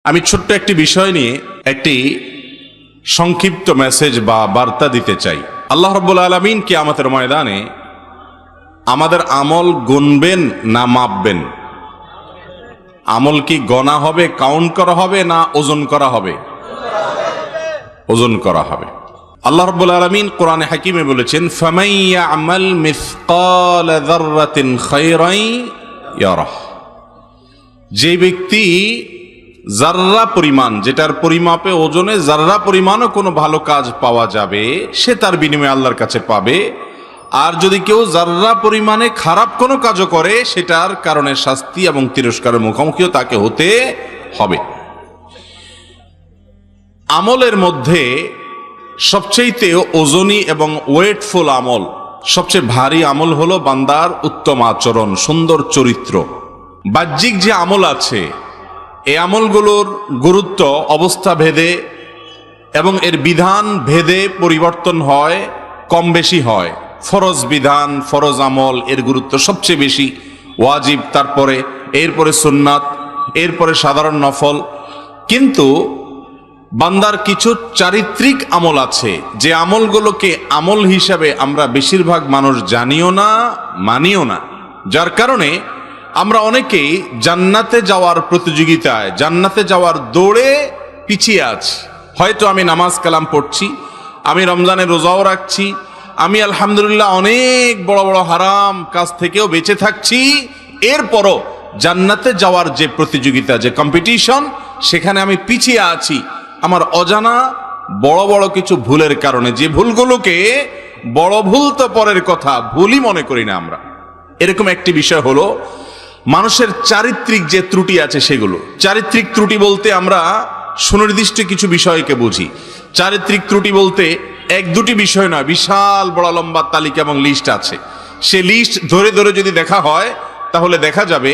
আমি ছোট্ট একটি বিষয় নিয়ে একটি সংক্ষিপ্ত মেসেজ বা বার্তা দিতে চাই। আল্লাহ রাব্বুল আলামিন কিয়ামতের ময়দানে আমাদের আমল গুনবেন না মাপবেন? আমল কি গণা হবে, কাউন্ট করা হবে, না ওজন করা হবে? ওজন করা হবে। আল্লাহ রাব্বুল আলামিন কোরআনে হাকিমে বলেছেন, ফামান ইয়ামাল মিসকাল যাররাতিন খায়রান ইয়ারাহ। যে ব্যক্তি জাররা পরিমাণ, যেটার পরিমাপে ওজনে জাররা পরিমাণও কোনো ভালো কাজ পাওয়া যাবে, সে তার বিনিময়ে আল্লাহর কাছে পাবে। আর যদি কেউ জাররা পরিমাণে খারাপ কোনো কাজও করে, সেটার কারণে শাস্তি এবং তিরস্কারের মুখোমুখিও তাকে হতে হবে। আমলের মধ্যে সবচেয়ে ওজনী এবং ওয়েটফুল আমল, সবচেয়ে ভারী আমল হলো বান্দার উত্তম আচরণ, সুন্দর চরিত্র। বাহ্যিক যে আমল আছে, এই আমলগুলোর গুরুত্ব অবস্থা ভেদে এবং এর বিধান ভেদে পরিবর্তন হয়, কম বেশি হয়। ফরজ বিধান, ফরজ আমল এর গুরুত্ব সবচেয়ে বেশি, ওয়াজিব, তারপরে এরপরে সুন্নাত, এরপরে সাধারণ নফল। কিন্তু বান্দার কিছু চারিত্রিক আমল আছে, যে আমলগুলোকে আমল হিসাবে আমরা বেশিরভাগ মানুষ জানিও না, মানিও না, যার কারণে আমরা অনেকেই জান্নাতে যাওয়ার প্রতিযোগিতায়, জান্নাতে যাওয়ার দৌড়ে পিছিয়ে আছি। হয়তো আমি নামাজ কালাম পড়ছি, আমি রমজানে রোজাও রাখছি, আমি আলহামদুলিল্লাহ অনেক বড় বড় হারাম কাজ থেকেও বেঁচে থাকছি, এরপরও জান্নাতে যাওয়ার যে প্রতিযোগিতা, যে কম্পিটিশন, সেখানে আমি পিছিয়ে আছি আমার অজানা বড় বড় কিছু ভুলের কারণে। যে ভুলগুলোকে বড় ভুল তো পরের কথা, ভুলই মনে করি না আমরা। এরকম একটি বিষয় হলো মানুষের চারিত্রিক যে ত্রুটি আছে সেগুলো। চারিত্রিক ত্রুটি বলতে আমরা সুনির্দিষ্ট কিছু বিষয়কে বুঝি। চারিত্রিক ত্রুটি বলতে এক দুটি বিষয় নয়, বিশাল বড় লম্বা তালিকা এবং লিস্ট আছে। সে লিস্ট ধরে ধরে যদি দেখা হয়, তাহলে দেখা যাবে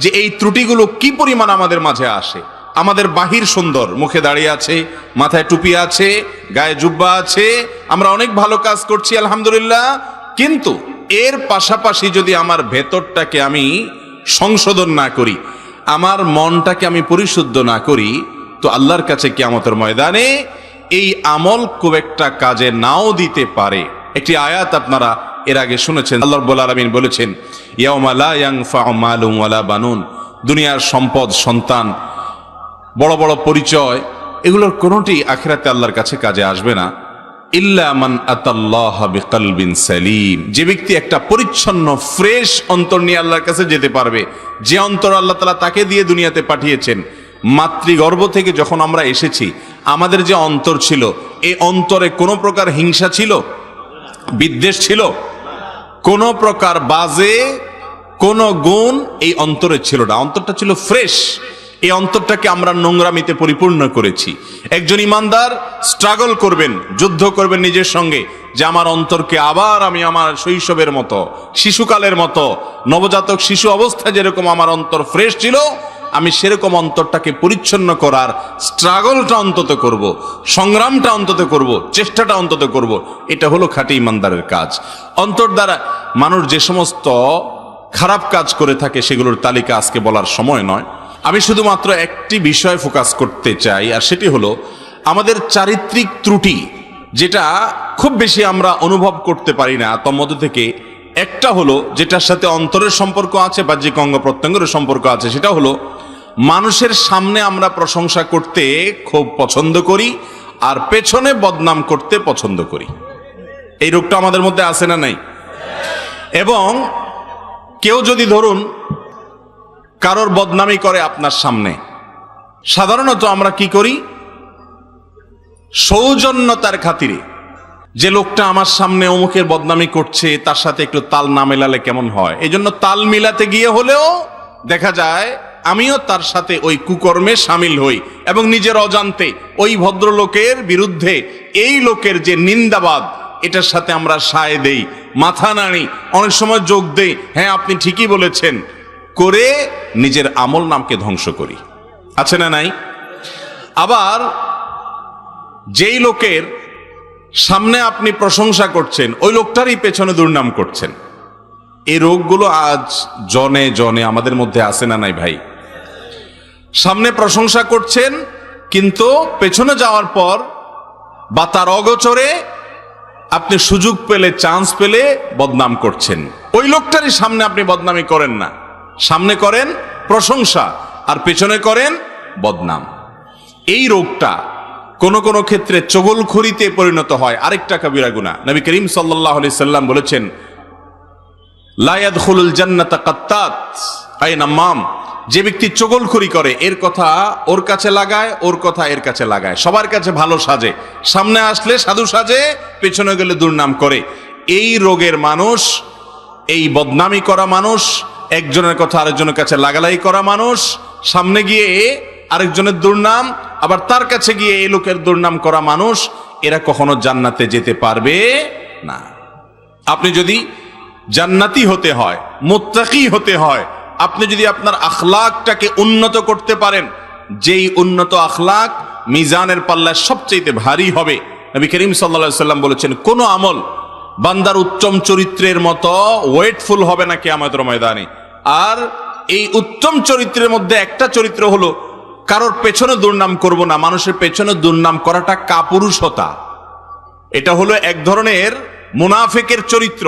যে এই ত্রুটিগুলো কি পরিমাণ আমাদের মাঝে আসে। আমাদের বাহির সুন্দর, মুখে দাঁড়িয়ে আছে, মাথায় টুপি আছে, গায়ে জুব্বা আছে, আমরা অনেক ভালো কাজ করছি আলহামদুলিল্লাহ, কিন্তু এর পাশাপাশি যদি আমার ভেতরটাকে আমি সংশোধন না করি, আমার মনটাকে আমি পরিশুদ্ধ না করি, তো আল্লাহর কাছে কিয়ামতের ময়দানে এই আমল খুব একটা কাজে নাও দিতে পারে। একটি আয়াত আপনারা এর আগে শুনেছেন, আল্লাহ রাব্বুল আলামিন বলেছেন, ইয়াউমা লা ইয়ানফাউ মালুন ওয়ালা বানুন। দুনিয়ার সম্পদ, সন্তান, বড় বড় পরিচয়, এগুলোর কোনোটি আখিরাতে আল্লাহর কাছে কাজে আসবে না। ইল্লা মান আতাল্লাহ বিকলবিন সালিম। যে ব্যক্তি একটা পরিচ্ছন্ন ফ্রেশ অন্তর নিয়ে আল্লাহর কাছে যেতে পারবে, যে অন্তর আল্লাহ তাআলা তাকে দিয়ে দুনিয়াতে পাঠিয়েছেন। মাতৃগর্ভ থেকে যখন আমরা এসেছি, আমাদের যে অন্তর ছিল, এই অন্তরে কোনো প্রকার হিংসা ছিল, বিদ্বেষ ছিল, কোনো প্রকার বাজে কোনো গুণ এই অন্তরে ছিল না। অন্তরটা ছিল ফ্রেশ। এই অন্তরটাকে আমরা নোংরামিতে পরিপূর্ণ করেছি। একজন ইমানদার স্ট্রাগল করবেন, যুদ্ধ করবেন নিজের সঙ্গে, যে আমার অন্তরকে আবার আমি আমার শৈশবের মতো, শিশুকালের মতো, নবজাতক শিশু অবস্থায় যেরকম আমার অন্তর ফ্রেশ ছিল, আমি সেরকম অন্তরটাকে পরিচ্ছন্ন করার স্ট্রাগলটা অন্তত করব, সংগ্রামটা অন্তত করব, চেষ্টাটা অন্তত করব। এটা হলো খাঁটি ইমানদারের কাজ। অন্তর দ্বারা মানুষ যে সমস্ত খারাপ কাজ করে থাকে, সেগুলোর তালিকা আজকে বলার সময় নয়। আমি শুধুমাত্র একটি বিষয় ফোকাস করতে চাই, আর সেটি হলো আমাদের চারিত্রিক ত্রুটি, যেটা খুব বেশি আমরা অনুভব করতে পারি না। তার মধ্যে থেকে একটা হলো যেটার সাথে অন্তরের সম্পর্ক আছে, বাহ্যিক অঙ্গ প্রত্যঙ্গের সম্পর্ক আছে, সেটা হলো মানুষের সামনে আমরা প্রশংসা করতে খুব পছন্দ করি, আর পেছনে বদনাম করতে পছন্দ করি। এই রোগটা আমাদের মধ্যে আছে না নাই? এবং কেউ যদি ধরুন কারোর বদনামি করে আপনার সামনে, সাধারণত আমরা কি করি? সৌজন্যতার খাতিরে, যে লোকটা আমার সামনে অমুকের বদনামি করছে, তার সাথে একটু তাল না মেলালে কেমন হয়, এই জন্য তাল মিলাতে গিয়ে হলেও দেখা যায় আমিও তার সাথে ওই কুকর্মে সামিল হই, এবং নিজের অজান্তে ওই ভদ্রলোকের বিরুদ্ধে এই লোকের যে নিন্দাবাদ, এটার সাথে আমরা সায় দেই, মাথা নাড়ি, অনেক সময় যোগ দেই, হ্যাঁ আপনি ঠিকই বলেছেন, করে নিজের আমল নামকে ধ্বংস করি। আছে না নাই? আবার যেই লোকের সামনে আপনি প্রশংসা করছেন, ওই লোকটারই পেছনে দুর্নাম করছেন। এই রোগগুলো আজ জনে জনে আমাদের মধ্যে আছে না নাই ভাই? সামনে প্রশংসা করছেন, কিন্তু পেছনে যাওয়ার পর বা তার অগোচরে আপনি সুযোগ পেলে, চান্স পেলে বদনাম করছেন। ওই লোকটারই সামনে আপনি বদনামি করেন না, সামনে করেন প্রশংসা আর পেছনে করেন বদনাম। এই রোগটা কোনো কোনো ক্ষেত্রে চগলখড়িতে পরিণত হয়, আরেকটা কবিরা গুনাহ। নবী করিম সাল্লাল্লাহু আলাইহি সাল্লাম বলেছেন, লা ইয়াদখুলুল জান্নাতা কাত্তাত আই নাম্মাম। যে ব্যক্তি চগলখড়ি করে, এর কথা ওর কাছে লাগায়, ওর কথা এর কাছে লাগায়, সবার কাছে ভালো সাজে, সামনে আসলে সাধু সাজে, পেছনে গেলে দুর্নাম করে। এই রোগের মানুষ, এই বদনামি করা মানুষ, একজনের কথা আরেকজনের কাছে লাগালাই করা মানুষ, সামনে গিয়ে আরেকজনের দুর্নাম, আবার তার কাছে গিয়ে এই লোকের দুর্নাম করা মানুষ, এরা কখনো জান্নাতে যেতে পারবে না। আপনি যদি জান্নাতি হতে হয়, মুত্তাকি হতে হয়, আপনি যদি আপনার আখলাকটাকে উন্নত করতে পারেন, যেই উন্নত আখলাক মিজানের পাল্লায় সবচেয়ে ভারী হবে। নবী করিম সাল্লাল্লাহু আলাইহি সাল্লাম বলেছেন, কোন আমল বান্দার উত্তম চরিত্রের মতো ওয়েটফুল হবে না কিয়ামতের ময়দানে। আর এই উত্তম চরিত্রের মধ্যে একটা চরিত্র হলো, কারোর পেছনে দুর্নাম করব না। মানুষের পেছনে দুর্নাম করাটা কাপুরুষতা, এটা হলো এক ধরনের মুনাফিকের চরিত্র,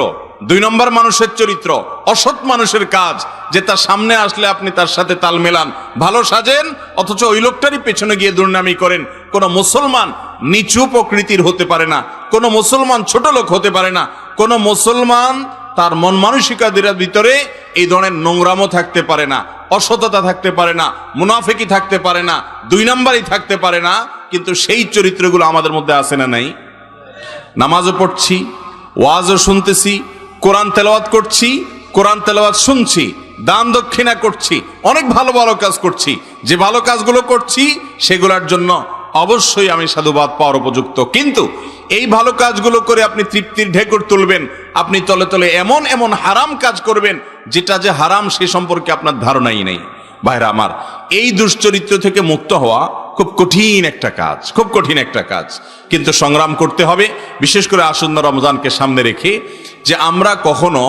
2 নম্বর মানুষের চরিত্র, অসৎ মানুষের কাজ, যে তার সামনে আসলে আপনি তার সাথে তাল মেলান, ভালো সাজেন, অথচ ওই লোকটারই পেছনে গিয়ে দুর্নামি করেন। কোন মুসলমান নিচু প্রকৃতির হতে পারে না, কোন মুসলমান ছোট লোক হতে পারে না, কোন মুসলমান তার মন মানসিকতার ভিতরে এই ধরনের নোংরামো থাকতে পারে না, অসততা থাকতে পারে না, মুনাফিকি থাকতে পারে না, 2 নম্বরই থাকতে পারে না। কিন্তু সেই চরিত্রগুলো আমাদের মধ্যে আছে না নাই? নামাজও পড়ছি, ওয়াজও শুনতেছি, কোরআন তেলাওয়াত করছি, কোরআন তেলাওয়াত শুনছি, দান দক্ষিণা করছি, অনেক ভালো ভালো কাজ করছি। যে ভালো কাজগুলো করছি সেগুলোর জন্য অবশ্যই আমি সাধুবাদ পাওয়ার উপযুক্ত। কিন্তু এই ভালো কাজগুলো করে আপনি তৃপ্তির ঢেকুর তুলবেন, আপনি তলে তলে এমন এমন হারাম কাজ করবেন, যেটা যে হারাম সে সম্পর্কে আপনার ধারণাই নেই। ভাইরা আমার, এই দুশ্চরিত্র থেকে মুক্ত হওয়া খুব কঠিন একটা কাজ, খুব কঠিন একটা কাজ, কিন্তু সংগ্রাম করতে হবে। বিশেষ করে আসন্ন রমজানকে সামনে রেখে, যে আমরা কখনো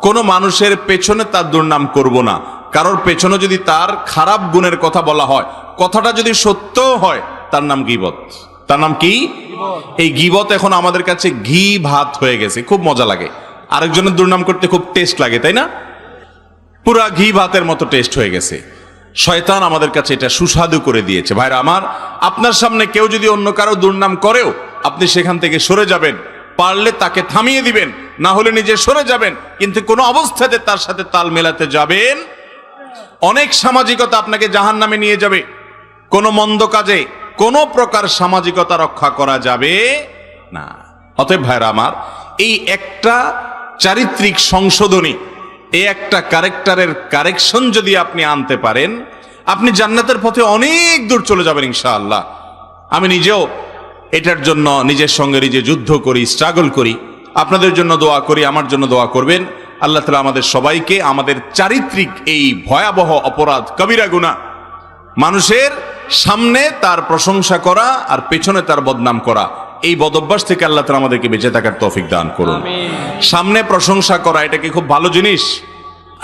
কোনো মানুষের পেছনে তার দুর্নাম করব না। কারোর পেছনে যদি তার খারাপ গুণের কথা বলা হয়, কথাটা যদি সত্য হয়, তার নাম গীবত। তার নাম কি? এই গীবত এখন আমাদের কাছে ঘি ভাত হয়ে গেছে, খুব মজা লাগে। আরেকজনের দুর্নাম করতে খুব টেস্ট লাগে, তাই না? পুরা ঘি ভাতের মতো টেস্ট হয়ে গেছে। শয়তান আমাদের কাছে এটা সুস্বাদু করে দিয়েছে। ভাইরা আমার, আপনার সামনে কেউ যদি অন্য কারো দুর্নাম করেও, আপনি সেখান থেকে সরে যাবেন, পারলে তাকে থামিয়ে দিবেন, না হলে নিজে সরে যাবেন, কিন্তু কোনো অবস্থাতে তার সাথে তাল মেলাতে যাবেন। অনেক সামাজিকতা আপনাকে জাহান্নামে নিয়ে যাবে। কোনো মন্দ কাজে কোনো প্রকার সামাজিকতা রক্ষা করা যাবে না। অতএব ভাইরা আমার, এই একটা চারিত্রিক সংশোধনী, এই একটা ক্যারেক্টারের কারেকশন যদি আপনি আনতে পারেন, আপনি জান্নাতের পথে অনেক দূর চলে যাবেন ইনশাআল্লাহ। আমি নিজেও এটার জন্য নিজের সঙ্গে নিজে যুদ্ধ করি, স্ট্রাগল করি। আপনাদের জন্য দোয়া করি, আমার জন্য দোয়া করবেন। আল্লাহ তাআলা আমাদের সবাইকে আমাদের চারিত্রিক এই ভয়াবহ অপরাধ, কবিরা গুনাহ, মানুষের সামনে তার প্রশংসা করা আর পেছনে তার বদনাম করা, এই বদঅভ্যাস থেকে আল্লাহ তাআলা আমাদেরকে বেঁচে থাকার তৌফিক দান করুন। সামনে প্রশংসা করা এটা কি খুব ভালো জিনিস?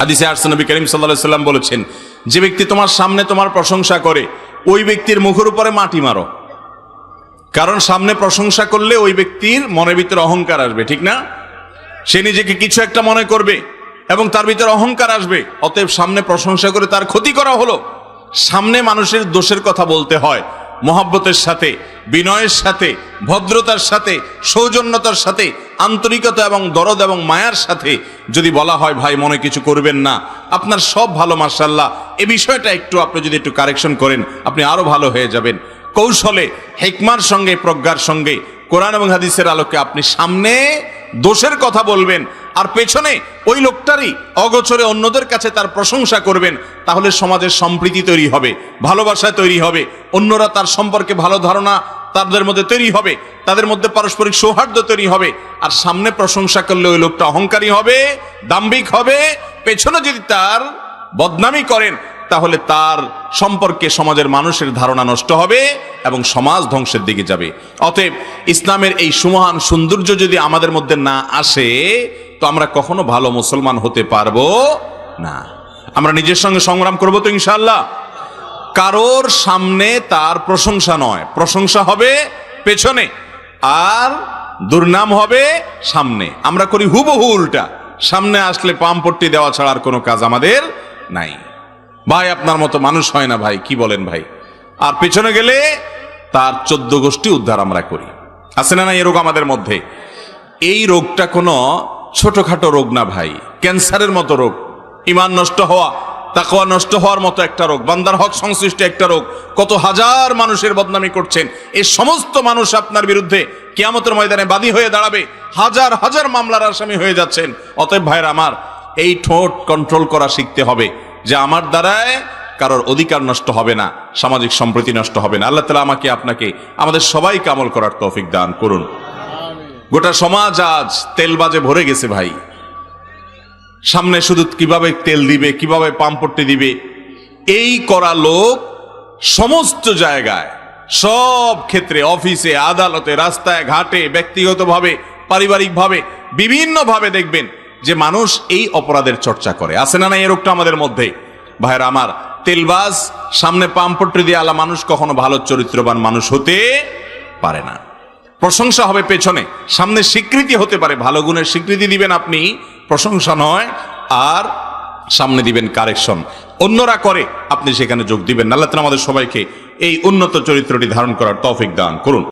হাদিসে আসছে, নবী করিম সাল্লাল্লাহু আলাইহি সাল্লাম বলেছেন, যে ব্যক্তি তোমার সামনে তোমার প্রশংসা করে, ওই ব্যক্তির মুখের উপরে মাটি মারো। কারণ সামনে প্রশংসা করলে ওই ব্যক্তির মনের ভিতরে অহংকার আসবে, ঠিক না? সে নিজেকে কিছু একটা মনে করবে এবং তার ভিতরে অহংকার আসবে। অতএব সামনে প্রশংসা করে তার ক্ষতি করা হলো। সামনে মানুষের দোষের কথা বলতে হয় মহব্বতের সাথে, বিনয়ের সাথে, ভদ্রতার সাথে, সৌজন্যতার সাথে, আন্তরিকতা এবং দরদ এবং মায়ার সাথে যদি বলা হয়, ভাই মনে কিছু করবেন না, আপনার সব ভালো, মাশাআল্লাহ, এই বিষয়টা একটু আপনি যদি একটু কারেকশন করেন, আপনি আরো ভালো হয়ে যাবেন। কৌশলে, হিকমার সঙ্গে, প্রজ্ঞার সঙ্গে, কোরআন এবং হাদিসের আলোকে আপনি সামনে দোষের কথা বলবেন আর পেছনে ওই লোকটারই অগোচরে অন্যদের কাছে তার প্রশংসা করবেন। তাহলে সমাজের সম্প্রীতি তৈরি হবে, ভালোবাসা তৈরি হবে, অন্যরা তার সম্পর্কে ভালো ধারণা তাদের মধ্যে তৈরি হবে, তাদের মধ্যে পারস্পরিক সৌহার্দ্য তৈরি হবে। আর সামনে প্রশংসা করলে ওই লোকটা অহংকারী হবে, দাম্ভিক হবে। পেছনে যদি তার বদনামি করেন, তাহলে তার সম্পর্কে সমাজের মানুষের ধারণা নষ্ট হবে এবং সমাজ ধ্বংসের দিকে যাবে। অতএব ইসলামের এই সুমহান সৌন্দর্য যদি আমাদের মধ্যে না আসে, তো আমরা কখনো ভালো মুসলমান হতে পারবো না। আমরা নিজের সঙ্গে সংগ্রাম করবো তো ইনশাআল্লাহ। কারোর সামনে তার প্রশংসা নয়, প্রশংসা হবে পেছনে, আর দুর্নাম হবে সামনে। আমরা করি হুবহু উল্টা, সামনে আসলে পামপট্টি দেওয়া ছাড়া আর কোনো কাজ আমাদের নাই। ভাই আপনার মতো মানুষ হয় না ভাই, কি বলেন ভাই? আর পেছনে গেলে তার 14 গোষ্ঠী উদ্ধার আমরা করি। আছে না না এই রোগ আমাদের মধ্যে? এই রোগটা কোনো ছোটখাটো রোগ না ভাই, ক্যান্সারের মতো রোগ, ঈমান নষ্ট হওয়া, তাকওয়া নষ্ট হওয়ার মতো একটা রোগ, বান্দার হক সংশ্লিষ্ট একটা রোগ। কত হাজার মানুষের বদনামি করছেন, এই সমস্ত মানুষ আপনার বিরুদ্ধে কিয়ামতের ময়দানে বাদী হয়ে দাঁড়াবে, হাজার হাজার মামলার আসামি হয়ে যাচ্ছেন। অতএব ভাইরা আমার, এই ঠোঁট কন্ট্রোল করা শিখতে হবে, যে আমার দ্বারায় কারোর অধিকার নষ্ট হবে না, সামাজিক সম্প্রীতি নষ্ট হবে না। আল্লাহ তাআলা আমাকে আপনাকে আমাদের সবাইকে আমল করার তৌফিক দান করুন। গোটা সমাজ আজ তেলবাজে ভরে গেছে ভাই, সামনে শুধু কিভাবে তেল দিবে, কিভাবে পাম্পট্টি দিবে, এই করা লোক সমস্ত জায়গায়, সব ক্ষেত্রে, অফিসে, আদালতে, রাস্তায় ঘাটে, ব্যক্তিগতভাবে, পারিবারিকভাবে, বিভিন্নভাবে দেখবেন যে মানুষ এই অপরাধের চর্চা করে। আছে না না এই রোগটা আমাদের মধ্যে? ভাইরা আমার, তেলবাজ সামনে পাম্পট্টি দিয়ে আলা মানুষ কখনো ভালো চরিত্রবান মানুষ হতে পারে না। প্রশংসা হবে পেছনে, সামনে স্বীকৃতি হতে পারে, ভালো গুণের স্বীকৃতি দিবেন আপনি, প্রশংসা নয়, আর সামনে দিবেন কারেকশন। অন্যরা করে, আপনি সেখানে যোগ দিবেন। আল্লাহ তাআলা আমাদের সবাইকে এই উন্নত চরিত্রটি ধারণ করার তৌফিক দান করুন।